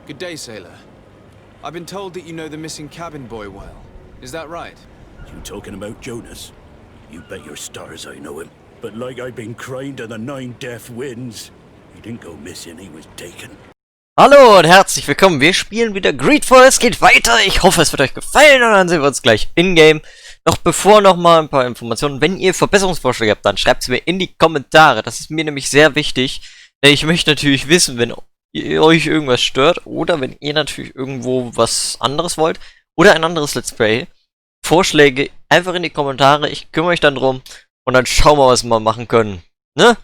Good day, sailor. I've been told that you know the missing cabin boy well. Is that right? You talking about Jonas? You bet your stars I know him. But like I've been crying to the 9 death winds, he didn't go missing, he was taken. Hallo und herzlich willkommen, wir spielen wieder GreedFall, es geht weiter, ich hoffe es wird euch gefallen und dann sehen wir uns gleich in-game. Doch bevor nochmal ein paar Informationen, wenn ihr Verbesserungsvorschläge habt, dann schreibt sie mir in die Kommentare, das ist mir nämlich sehr wichtig. Ich möchte natürlich wissen, wenn euch irgendwas stört oder wenn ihr natürlich irgendwo was anderes wollt oder ein anderes Let's Play, Vorschläge einfach in die Kommentare, ich kümmere mich dann drum und dann schauen wir, was wir machen können, ne?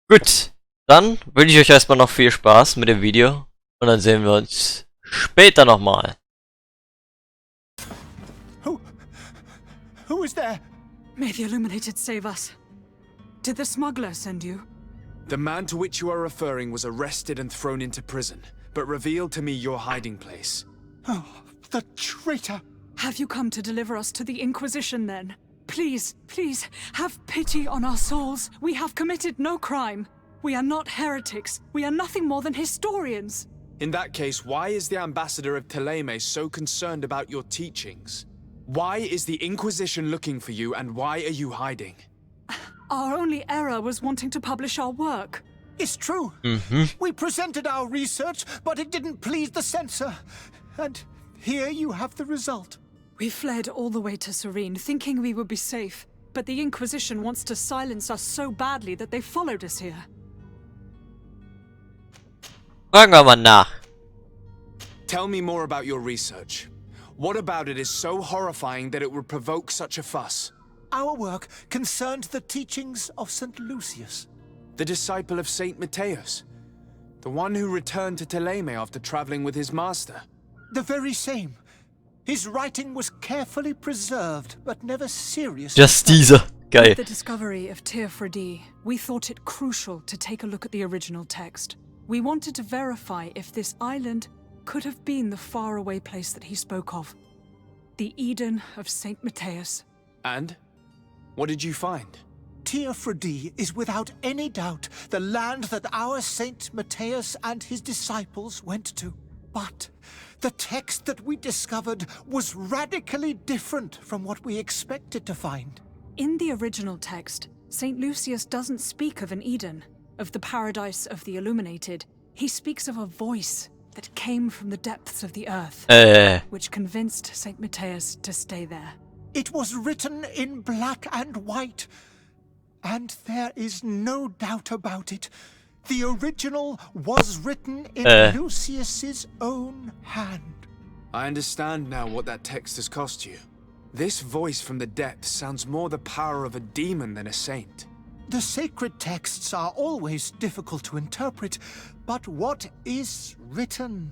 Gut. Dann wünsche ich euch erstmal noch viel Spaß mit dem Video und dann sehen wir uns später nochmal. Who is there? May the Illuminated save us. Did the smuggler send you? The man to which you are referring was arrested and thrown into prison, but revealed to me your hiding place. Oh, the traitor! Have you come to deliver us to the Inquisition then? Please, please, have pity on our souls. We have committed no crime. We are not heretics. We are nothing more than historians. In that case, why is the ambassador of Thélème so concerned about your teachings? Why is the Inquisition looking for you, and why are you hiding? Our only error was wanting to publish our work. It's true. We presented our research, but it didn't please the censor. And here you have the result. We fled all the way to Serene, thinking we would be safe. But the Inquisition wants to silence us so badly that they followed us here. Fragen wir mal nach. Tell me more about your research. What about it is so horrifying that it would provoke such a fuss? Our work concerned the teachings of St. Lucius. The disciple of Saint Matthias? The one who returned to Thélème after traveling with his master? The very same. His writing was carefully preserved, but never seriously. Just dieser. Geil. With the discovery of Teofredi, we thought it crucial to take a look at the original text. We wanted to verify if this island could have been the faraway place that he spoke of. The Eden of Saint Matthias. And? What did you find? Teofredi is without any doubt the land that our Saint Matthias and his disciples went to. But the text that we discovered was radically different from what we expected to find. In the original text, Saint Lucius doesn't speak of an Eden, of the paradise of the Illuminated. He speaks of a voice that came from the depths of the earth, which convinced Saint Matthias to stay there. It was written in black and white, and there is no doubt about it. The original was written in Lucius's own hand. I understand now what that text has cost you. This voice from the depths sounds more the power of a demon than a saint. The sacred texts are always difficult to interpret, but what is written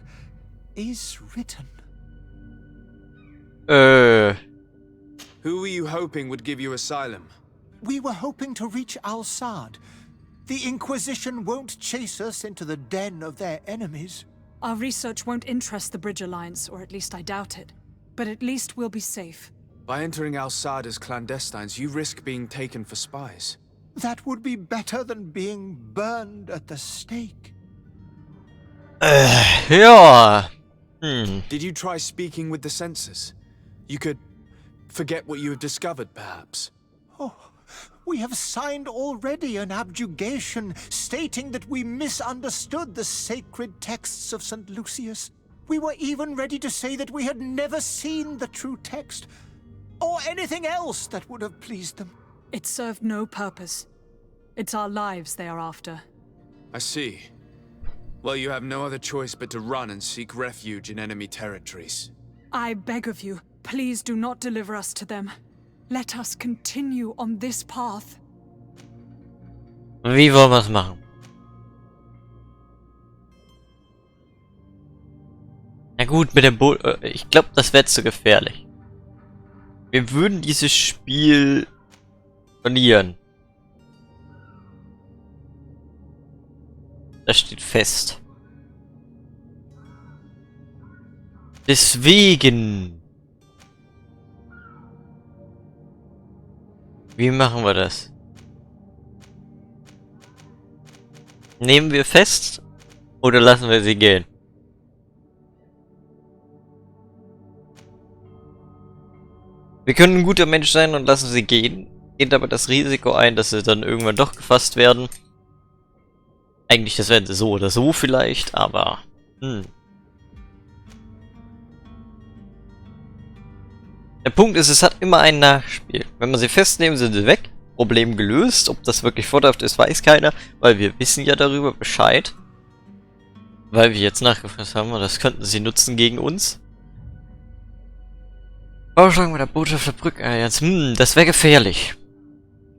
is written. Who were you hoping would give you asylum? We were hoping to reach Al-Sad. The Inquisition won't chase us into the den of their enemies. Our research won't interest the Bridge Alliance, or at least I doubt it. But at least we'll be safe. By entering Al-Sad as clandestines, you risk being taken for spies. That would be better than being burned at the stake. Ja. Did you try speaking with the censors? You could forget what you have discovered, perhaps. Oh, we have signed already an abjugation stating that we misunderstood the sacred texts of St. Lucius. We were even ready to say that we had never seen the true text, or anything else that would have pleased them. It served no purpose. It's our lives they are after. I see. Well, you have no other choice but to run and seek refuge in enemy territories. I beg of you, please do not deliver us to them. Let us continue on this path. Wie wollen wir es machen? Na gut, mit dem Boot. Ich glaube, das wäre zu gefährlich. Wir würden dieses Spiel verlieren. Das steht fest. Deswegen. Wie machen wir das? Nehmen wir fest oder lassen wir sie gehen? Wir können ein guter Mensch sein und lassen sie gehen, gehen aber das Risiko ein, dass sie dann irgendwann doch gefasst werden. Eigentlich, das werden sie so oder so vielleicht, aber... Der Punkt ist, es hat immer ein Nachspiel. Wenn wir sie festnehmen, sind sie weg. Problem gelöst. Ob das wirklich vorteilhaft ist, weiß keiner, weil wir wissen ja darüber Bescheid. Weil wir jetzt nachgefasst haben, und das könnten sie nutzen gegen uns. Vorschlag mit der Botschaft der Brücke. Das wäre gefährlich.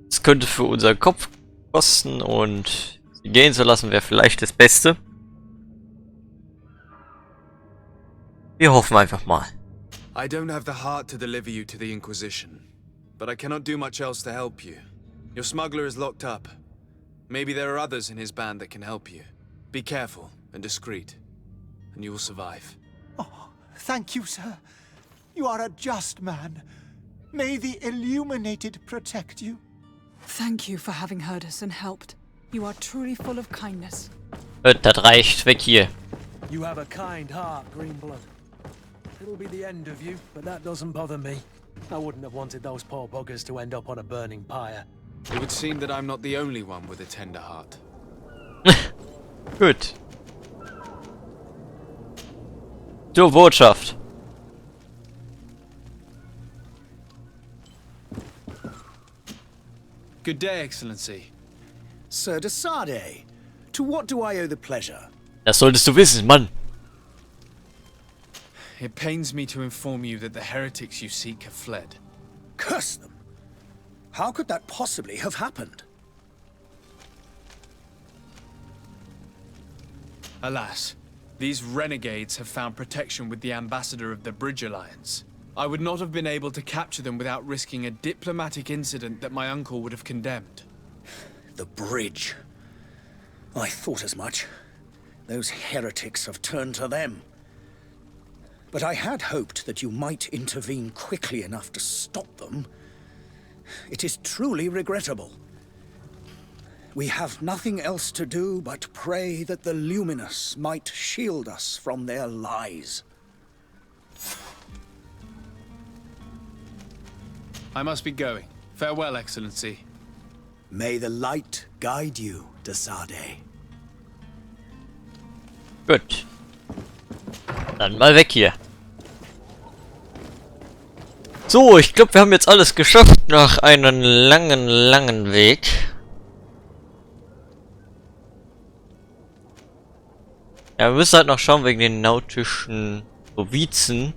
Das könnte für unseren Kopf kosten und sie gehen zu lassen wäre vielleicht das Beste. Wir hoffen einfach mal. I don't have the heart to deliver you to the Inquisition, but I cannot do much else to help you. Your smuggler is locked up. Maybe there are others in his band that can help you. Be careful and discreet, and you will survive. Oh, thank you, sir. You are a just man. May the Illuminated protect you. Thank you for having heard us and helped. You are truly full of kindness. Das reicht, weg hier. You have a kind heart, Greenblood. It'll be the end of you, but that doesn't bother me. I wouldn't have wanted those poor buggers to end up on a burning pyre. It would seem that I'm not the only one with a tender heart. Gut. Zur Botschaft. Good day, Excellency. Sir de Sardet, to what do I owe the pleasure? Das solltest du wissen, Mann. It pains me to inform you that the heretics you seek have fled. Curse them! How could that possibly have happened? Alas, these renegades have found protection with the ambassador of the Bridge Alliance. I would not have been able to capture them without risking a diplomatic incident that my uncle would have condemned. The bridge. I thought as much. Those heretics have turned to them. But I had hoped that you might intervene quickly enough to stop them. It is truly regrettable. We have nothing else to do but pray that the Luminous might shield us from their lies. I must be going. Farewell, Excellency. May the light guide you, de Sardet. Gut. Dann mal weg hier. So, ich glaube, wir haben jetzt alles geschafft nach einem langen Weg. Ja, wir müssen halt noch schauen wegen den nautischen Novizen.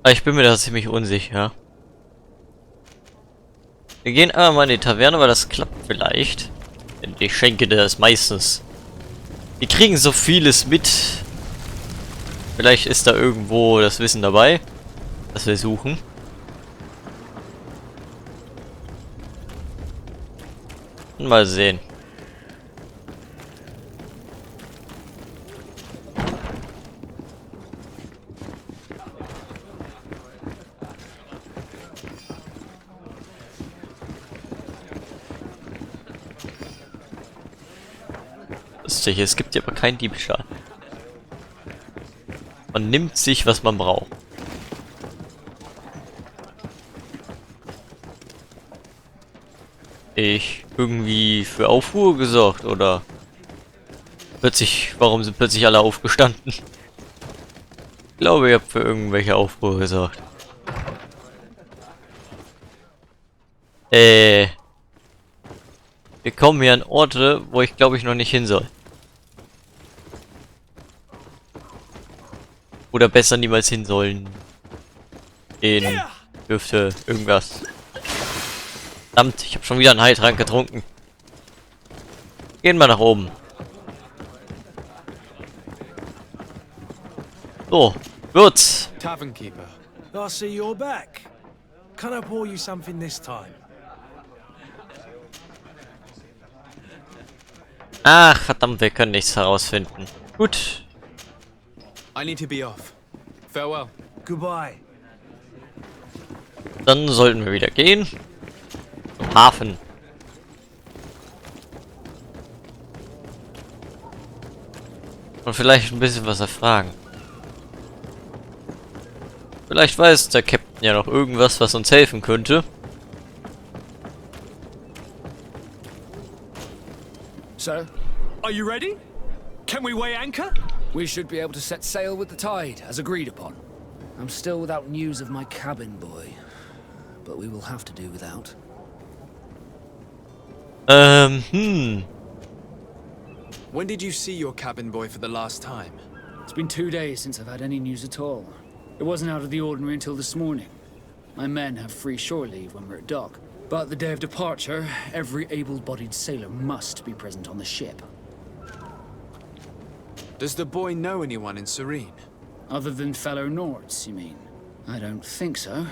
Aber ich bin mir da ziemlich unsicher. Wir gehen aber mal in die Taverne, weil das klappt vielleicht. Denn die Schenke das meistens. Die kriegen so vieles mit. Vielleicht ist da irgendwo das Wissen dabei, das wir suchen. Mal sehen. Lustig, es gibt ja aber keinen Diebstahl. Man nimmt sich, was man braucht. Ich irgendwie für Aufruhr gesorgt, oder? Plötzlich, warum sind plötzlich alle aufgestanden? Ich glaube, ich habe für irgendwelche Aufruhr gesorgt. Wir kommen hier an Orte, wo ich glaube ich noch nicht hin soll. Oder besser niemals hin sollen. In dürfte irgendwas. Verdammt, ich habe schon wieder einen Heiltrank getrunken. Gehen wir nach oben. So, wird's. Tavernkeeper. I see you're back. Can I pour you something this time? Ach, verdammt, wir können nichts herausfinden. Gut. I need to be off. Farewell. Goodbye. Dann sollten wir wieder gehen. Zum Hafen. Und vielleicht ein bisschen was erfragen. Vielleicht weiß der Captain Ja, noch irgendwas, was uns helfen könnte. So, Are you ready? Can we weigh anchor? we should be able to set sail with the tide, as agreed upon. I'm still without news of my cabin boy, but we will have to do without. When did you see your cabin boy for the last time? It's been 2 days since I've had any news at all. It wasn't out of the ordinary until this morning. My men have free shore leave when we're at dock, but the day of departure, every able-bodied sailor must be present on the ship. Does the boy know anyone in Serene? Other than fellow Nords, you mean? I don't think so,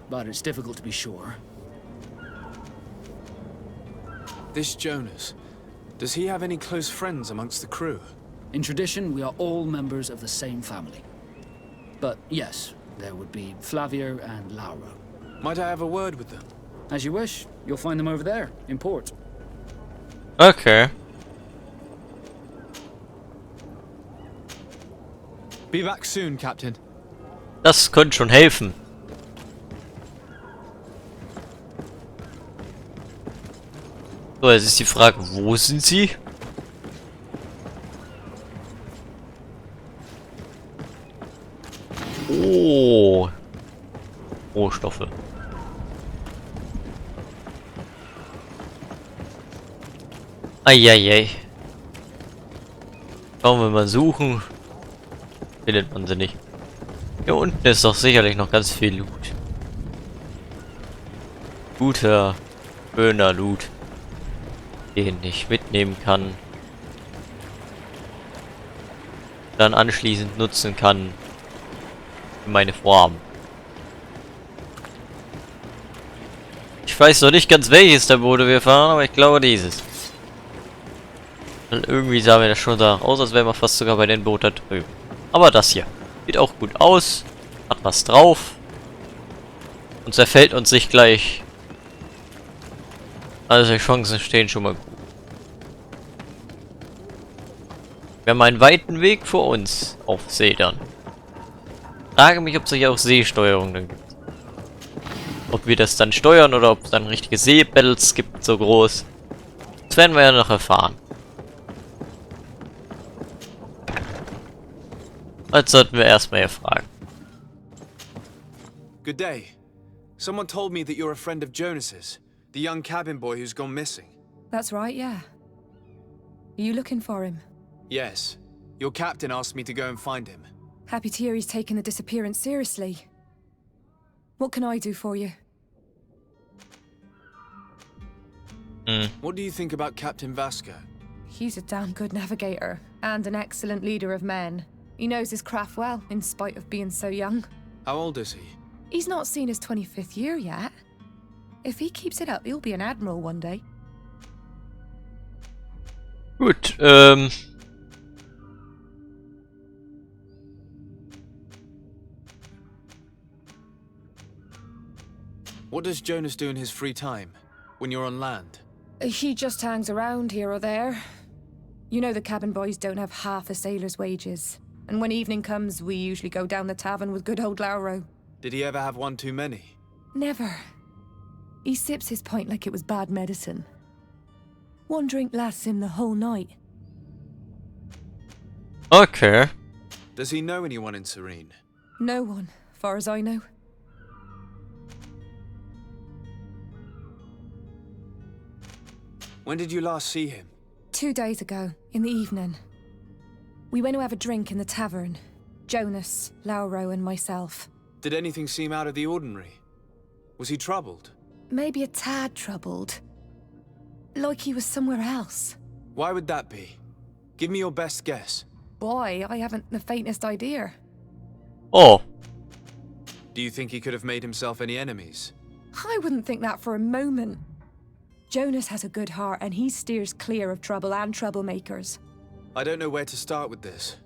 but it's difficult to be sure. This Jonas, does he have any close friends amongst the crew? In tradition, we are all members of the same family. But yes, there would be Flavia and Laura. Might I have a word with them? As you wish, you'll find them over there, in port. Okay. Be back soon, Captain. Das könnte schon helfen. So, jetzt ist die Frage, wo sind sie? Oh. Rohstoffe. Eieiei. Schauen wir mal suchen. Findet man sie nicht. Hier unten ist doch sicherlich noch ganz viel Loot. Guter, schöner Loot, den ich mitnehmen kann. Dann anschließend nutzen kann für meine Vorhaben. Ich weiß noch nicht ganz, welches der Boote wir fahren, aber ich glaube dieses. Und irgendwie sah mir das schon da aus, als wären wir fast sogar bei den Booten da drüben. Aber das hier sieht auch gut aus, hat was drauf und zerfällt uns nicht gleich. Also die Chancen stehen schon mal gut. Wir haben einen weiten Weg vor uns auf See dann. Frage mich, ob es hier auch Seesteuerung dann gibt. Ob wir das dann steuern oder ob es dann richtige Seebattles gibt, so groß. Das werden wir ja noch erfahren. Jetzt sollten wir erstmal hier fragen. Good day. Someone told me that you're a friend of Jonas's, the young cabin boy who's gone missing. That's right, yeah. Are you looking for him? Yes. Your captain asked me to go and find him. Happy to hear he's taken the disappearance seriously. What can I do for you? What do you think about Captain Vasco? He's a damn good navigator, and an excellent leader of men. He knows his craft well, in spite of being so young. How old is he? He's not seen his 25th year yet. If he keeps it up, he'll be an admiral one day. Gut, What does Jonas do in his free time, when you're on land? He just hangs around here or there. You know the cabin boys don't have half a sailor's wages. And when evening comes, we usually go down the tavern with good old Lauro. Did he ever have one too many? Never. He sips his pint like it was bad medicine. One drink lasts him the whole night. okay. Does he know anyone in Serene? No one, far as I know. When did you last see him? 2 days ago, in the evening. We went to have a drink in the tavern. Jonas, Lauro, and myself. Did anything seem out of the ordinary? Was he troubled? Maybe a tad troubled. Like he was somewhere else. Why would that be? Give me your best guess. Boy, I haven't the faintest idea. Oh, Do you think he could have made himself any enemies? I wouldn't think that for a moment. Jonas has a good heart and he steers clear of trouble and troublemakers. I don't know where to start with this.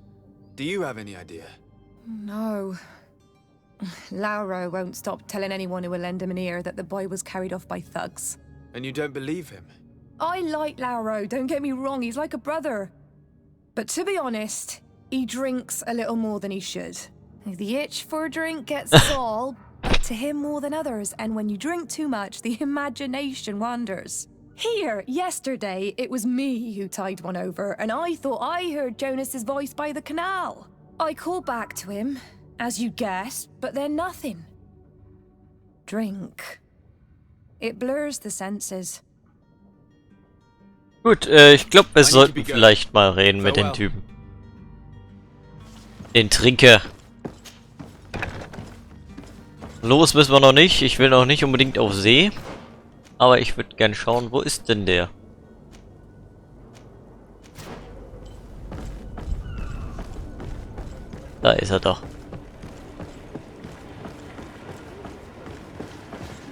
Do you have any idea? No. Lauro won't stop telling anyone who will lend him an ear that the boy was carried off by thugs. And you don't believe him? I like Lauro, don't get me wrong, he's like a brother. But to be honest, he drinks a little more than he should. If the itch for a drink gets us all, to him more than others, and when you drink too much, the imagination wanders. Here, yesterday, it was me who tied one over, and I thought I heard Jonas's voice by the canal. I called back to him, as you guessed, but then nothing. Drink. It blurs the senses. Gut, ich glaube, wir sollten vielleicht mal reden mit den Typen. Den Trinker. Los müssen wir noch nicht. Ich will noch nicht unbedingt auf See. Aber ich würde gern schauen, wo ist denn der? Da ist er doch.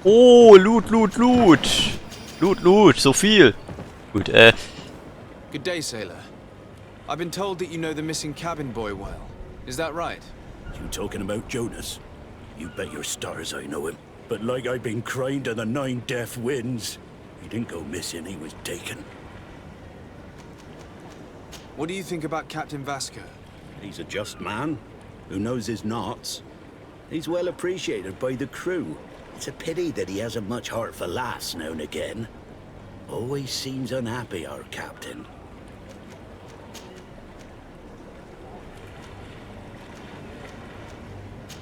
Oh, Loot, Loot, Loot. Loot, Loot, so viel. Gut, Good day, sailor. I've been told that you know the missing cabin boy well. Is that right? You talking about Jonas? You bet your stars I know him. But like I've been crying to the 9 deaf winds, he didn't go missing, he was taken. What do you think about Captain Vasco? He's a just man who knows his knots. He's well appreciated by the crew. It's a pity that he hasn't much heart for laughs now and again. Always seems unhappy, our captain.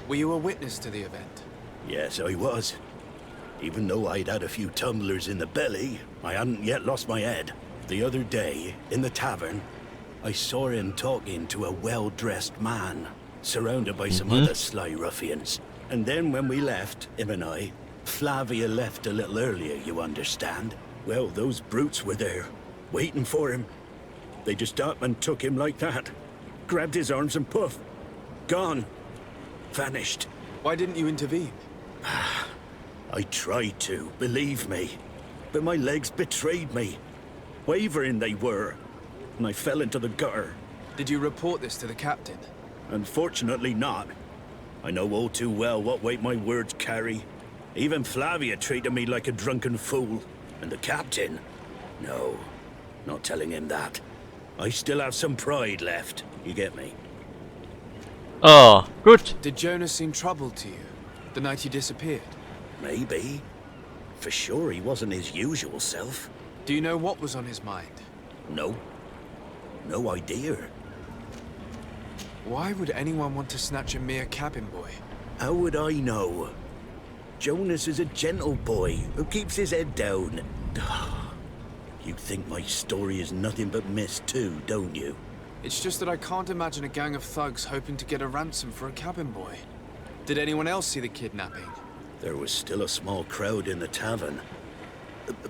Were you a witness to the event? Yes, I was. Even though I'd had a few tumblers in the belly, I hadn't yet lost my head. The other day, in the tavern, I saw him talking to a well-dressed man, surrounded by some other sly ruffians. And then when we left, him and I, Flavia left a little earlier, you understand. Well, those brutes were there, waiting for him. They just up and took him like that. Grabbed his arms and poof, gone. Vanished. Why didn't you intervene? I tried to, believe me. But my legs betrayed me. Wavering they were, and I fell into the gutter. Did you report this to the captain? Unfortunately not. I know all too well what weight my words carry. Even Flavia treated me like a drunken fool. And the captain? No, not telling him that. I still have some pride left, you get me? oh, gut. Did Jonas seem troubled to you the night he disappeared? Maybe. For sure he wasn't his usual self. Do you know what was on his mind? No. No idea. Why would anyone want to snatch a mere cabin boy? How would I know? Jonas is a gentle boy who keeps his head down. You think my story is nothing but mist too, don't you? It's just that I can't imagine a gang of thugs hoping to get a ransom for a cabin boy. Did anyone else see the kidnapping? There was still a small crowd in the tavern.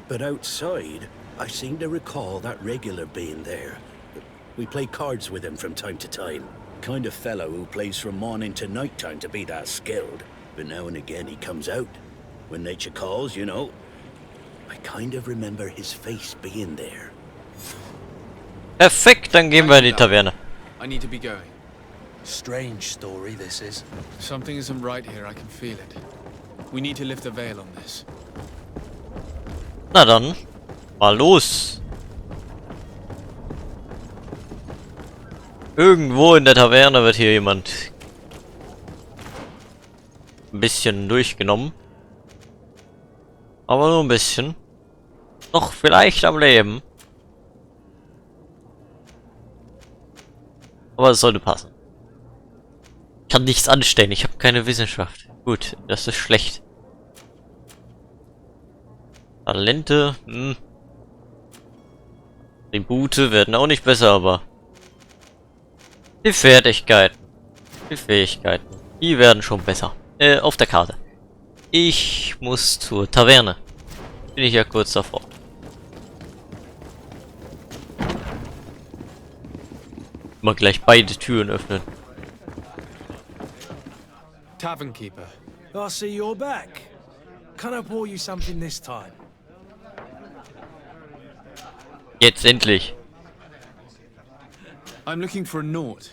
But outside, I seem to recall that regular being there. We play cards with him from time to time. Kind of fellow who plays from morning to night time to be that skilled. But now and again he comes out. When nature calls, you know. I kind of remember his face being there. Perfekt, dann gehen wir in die Taverne. I need to be going. Strange story this is. Something isn't right here, I can feel it. We need to lift the veil on this. Na dann, mal los. Irgendwo in der Taverne wird hier jemand ein bisschen durchgenommen. Aber nur ein bisschen. Noch vielleicht am Leben. Aber es sollte passen. Ich kann nichts anstellen, ich habe keine Wissenschaft. Gut, das ist schlecht. Talente, Tribute werden auch nicht besser, aber die Fertigkeiten, die Fähigkeiten, die werden schon besser. Auf der Karte. Ich muss zur Taverne. Bin ich ja kurz davor. Mal gleich beide Türen öffnen. Tavern keeper. I see you're back. Can I pour you something this time? Jetzt endlich. I'm looking for a Naut.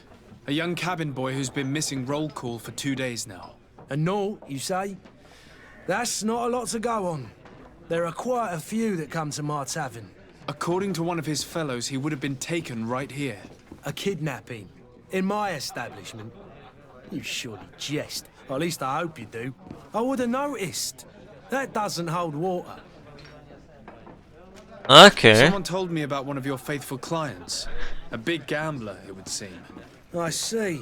A young cabin boy who's been missing roll call for 2 days now. A Naut, you say? That's not a lot to go on. There are quite a few that come to my tavern. According to one of his fellows, he would have been taken right here. A kidnapping. In my establishment. You surely jest. Or at least I hope you do. I would have noticed. That doesn't hold water. Okay. Someone told me about one of your faithful clients. A big gambler, it would seem. I see.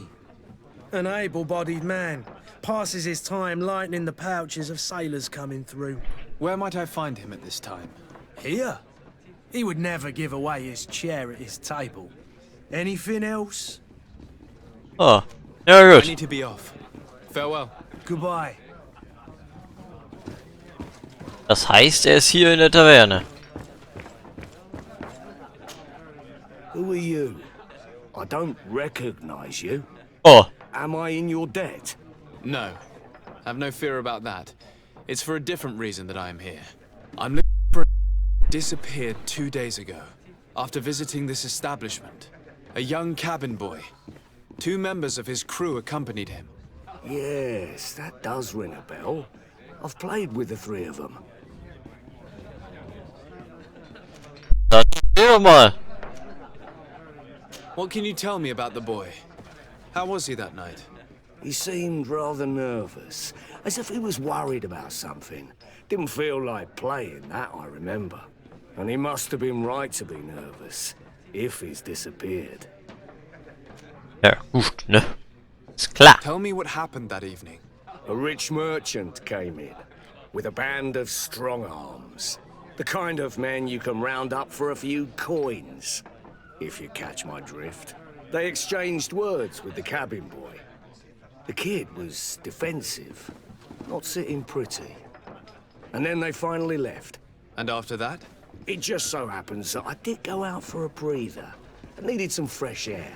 An able-bodied man. Passes his time lightening the pouches of sailors coming through. Where might I find him at this time? Here? He would never give away his chair at his table. Anything else? Oh, ja I gut. need to be off. Farewell. Goodbye. Das heißt, er ist hier in der Taverne. Who are you? I don't recognize you. Oh, Am I in your debt? No. Have no fear about that. It's for a different reason that I am here. I'm looking for a disappeared 2 days ago, after visiting this establishment. A young cabin boy. 2 members of his crew accompanied him. Yes, that does ring a bell. I've played with the 3 of them. dann sehen wir mal. What can you tell me about the boy? How was he that night? He seemed rather nervous, as if he was worried about something. Didn't feel like playing, that I remember. And he must have been right to be nervous, if he's disappeared. Ja, gut, ne? Ist klar. Tell me what happened that evening. A rich merchant came in, with a band of strong arms. The kind of men you can round up for a few coins, if you catch my drift. They exchanged words with the cabin boy. The kid was defensive, not sitting pretty. And then they finally left. And after that? It just so happens that I did go out for a breather. I needed some fresh air.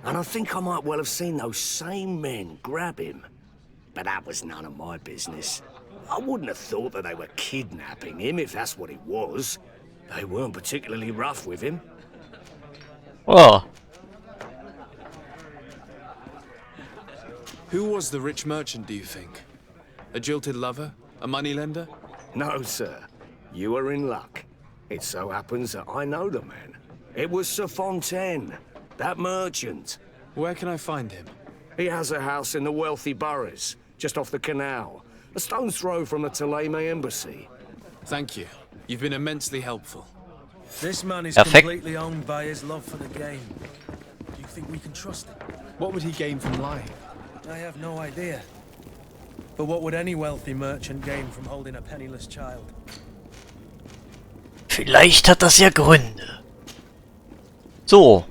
And I think I might well have seen those same men grab him. But that was none of my business. I wouldn't have thought that they were kidnapping him, if that's what it was. They weren't particularly rough with him. Oh, Who was the rich merchant, do you think? A jilted lover? A moneylender? No, sir. You are in luck. It so happens that I know the man. It was Sir Fontaine, that merchant. Where can I find him? He has a house in the wealthy boroughs, just off the canal. A stone's throw from the Theleme embassy. Thank you. You've been immensely helpful. This man is Perfect. completely owned by his love for the game. Do you think we can trust him? What would he gain from lying? I have no idea. But what would any wealthy merchant gain from holding a penniless child? vielleicht hat das ja Gründe. So.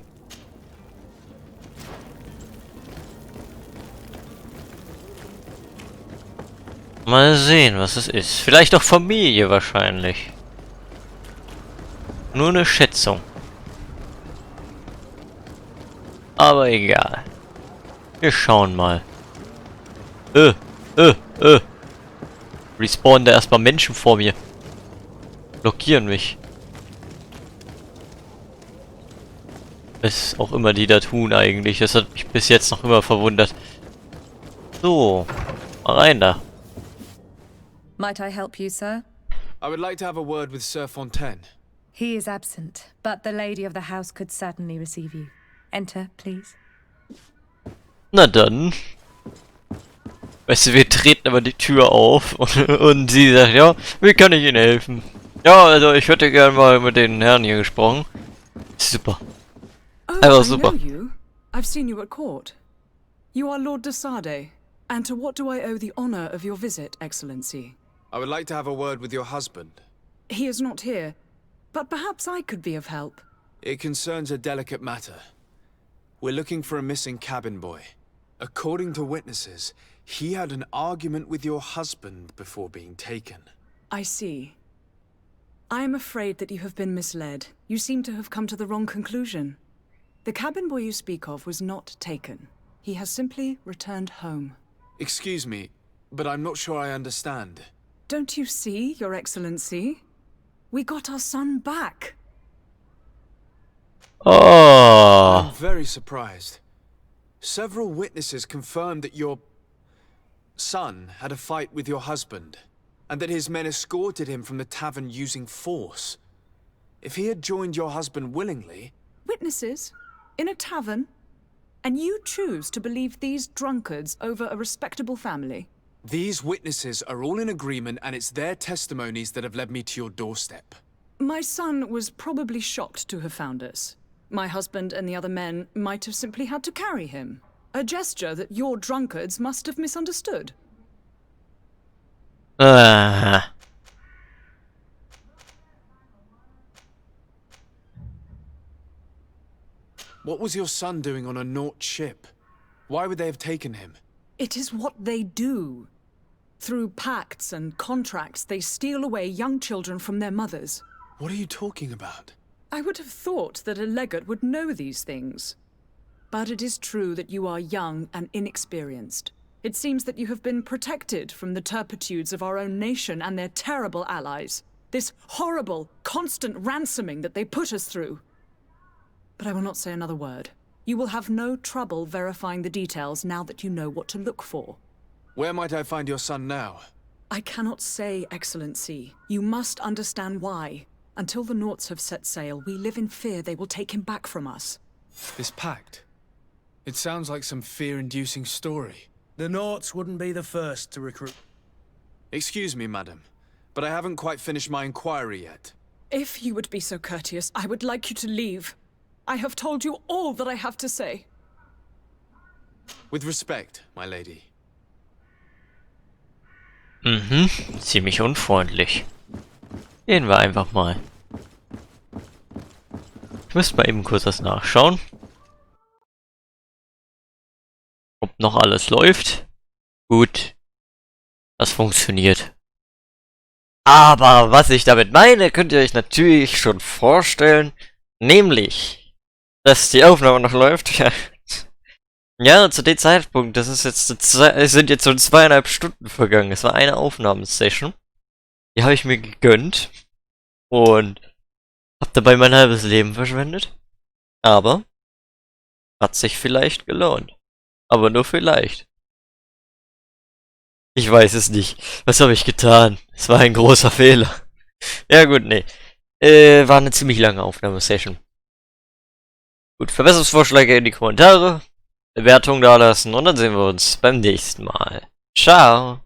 Mal sehen, was es ist. Vielleicht auch Familie wahrscheinlich. Nur eine Schätzung. Aber egal. Wir schauen mal. Respawnen da erstmal Menschen vor mir. Blockieren mich. Was auch immer die da tun eigentlich. Das hat mich bis jetzt noch immer verwundert. So. Mal rein da. Might I help you, sir? I would like to have a word with Sir Fontaine. He is absent, but the lady of the house could certainly receive you. Enter, please. Na dann. Weißt du, wir treten aber die Tür auf und sie sagt, ja, wie kann ich Ihnen helfen? Ja, also ich hätte gerne mal mit den Herren hier gesprochen. Super. Oh, Einfach I super. know you. I've seen you at court. You are Lord de Sade. And to what do I owe the honor of your visit, Excellency? I would like to have a word with your husband. He is not here, but perhaps I could be of help. It concerns a delicate matter. We're looking for a missing cabin boy. According to witnesses, he had an argument with your husband before being taken. I see. I am afraid that you have been misled. You seem to have come to the wrong conclusion. The cabin boy you speak of was not taken. He has simply returned home. Excuse me, but I'm not sure I understand. Don't you see, Your Excellency? We got our son back. Oh. I'm very surprised. Several witnesses confirmed that your son had a fight with your husband, and that his men escorted him from the tavern using force. If he had joined your husband willingly... Witnesses? In a tavern? And you choose to believe these drunkards over a respectable family? These witnesses are all in agreement, and it's their testimonies that have led me to your doorstep. My son was probably shocked to have found us. My husband and the other men might have simply had to carry him. A gesture that your drunkards must have misunderstood. What was your son doing on a Naut ship? Why would they have taken him? It is what they do. Through pacts and contracts, they steal away young children from their mothers. What are you talking about? I would have thought that a legate would know these things. But it is true that you are young and inexperienced. It seems that you have been protected from the turpitudes of our own nation and their terrible allies. This horrible, constant ransoming that they put us through. But I will not say another word. You will have no trouble verifying the details now that you know what to look for. Where might I find your son now? I cannot say, Excellency. You must understand why. Until the Nauts have set sail, we live in fear they will take him back from us. This pact? It sounds like some fear-inducing story. The Nauts wouldn't be the first to recruit. Excuse me, madam, but I haven't quite finished my inquiry yet. If you would be so courteous, I would like you to leave. I have told you all that I have to say. With respect, my lady. Ziemlich unfreundlich. Gehen wir einfach mal. Ich müsste mal eben kurz das nachschauen. Ob noch alles läuft. Gut. Das funktioniert. Aber was ich damit meine, könnt ihr euch natürlich schon vorstellen. Nämlich, dass die Aufnahme noch läuft. Ja, zu dem Zeitpunkt, das ist jetzt es sind jetzt schon 2,5 Stunden vergangen. Es war eine Aufnahmesession. Die habe ich mir gegönnt. Und habe dabei mein halbes Leben verschwendet. Aber hat sich vielleicht gelohnt. Aber nur vielleicht. Ich weiß es nicht. Was habe ich getan? Es war ein großer Fehler. Ja gut, nee. War eine ziemlich lange Aufnahmesession. Gut, Verbesserungsvorschläge in die Kommentare. Bewertung da lassen und dann sehen wir uns beim nächsten Mal. Ciao.